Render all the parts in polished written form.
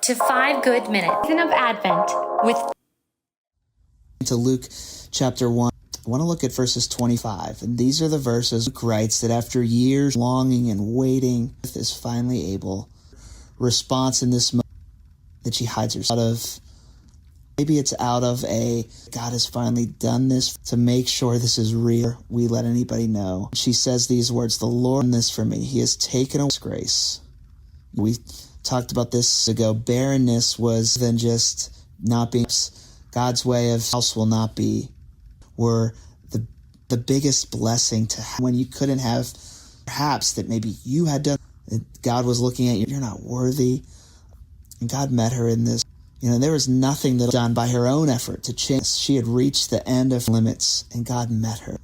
to 5 Good Minutes, season of Advent with to Luke chapter 1. I want to look at verses 25. And these are the verses Luke writes that after years longing and waiting, is finally able. Response in this moment that she hides herself out of. Maybe it's out of God has finally done this to make sure this is real. We let anybody know. She says these words, "The Lord done this for me. He has taken away grace." We talked about this ago. Barrenness was than just not being. God's way of house will not be. Were the biggest blessing to have when you couldn't have, perhaps that maybe you had done. God was looking at you. You're not worthy. And God met her in this. There was nothing that was done by her own effort to change. She had reached the end of limits, and God met her.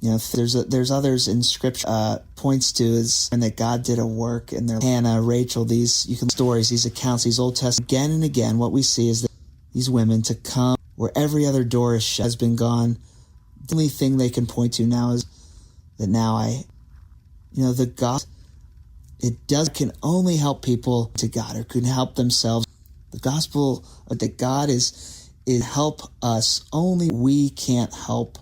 There's others in Scripture points to is and that God did a work in their Hannah, Rachel. These stories, these accounts, these Old Testament. Again and again, what we see is that these women to come where every other door is shut, has been gone. The only thing they can point to now is that the gospel. Can only help people to God or can help themselves. The gospel that God is help us. Only we can't help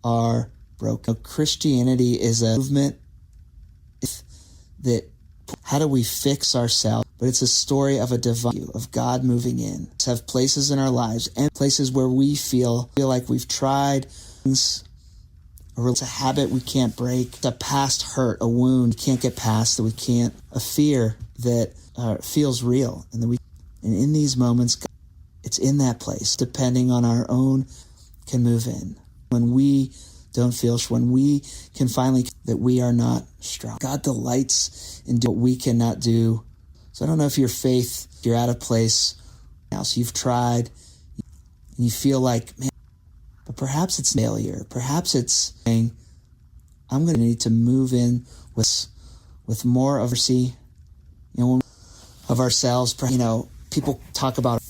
our broken. Christianity is a movement that how do we fix ourselves? But it's a story of a divine, of God moving in. To have places in our lives and places where we feel like we've tried things. It's a habit we can't break. It's a past hurt, a wound we can't get past, that we can't, a fear that feels real. And in these moments, it's in that place, depending on our own, can move in. When we don't feel, when we can finally, that we are not strong. God delights in doing what we cannot do. So I don't know if your faith, you're at a place now, so you've tried, and you feel like, man, but perhaps it's failure. Perhaps it's saying, I'm going to need to move in with more of of ourselves. People talk about,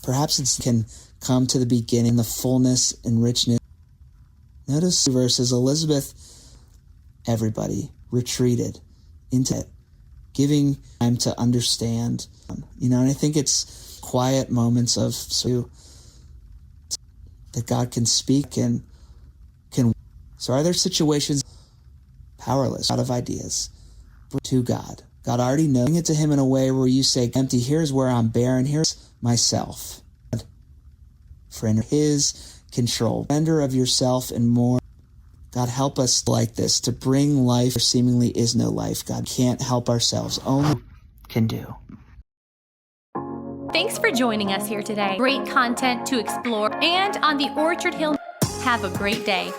perhaps it can come to the beginning, the fullness and richness. Notice the verses, Elizabeth, everybody retreated into it, giving time to understand. And I think it's quiet moments of that God can speak and can. So are there situations powerless, out of ideas, to God? God already knowing it to him in a way where you say, empty, here's where I'm barren, here's myself. Friend, his control, render of yourself and more. God, help us like this, to bring life where seemingly is no life. God can't help ourselves, only can do. Thanks for joining us here today. Great content to explore and on the Orchard Hill. Have a great day.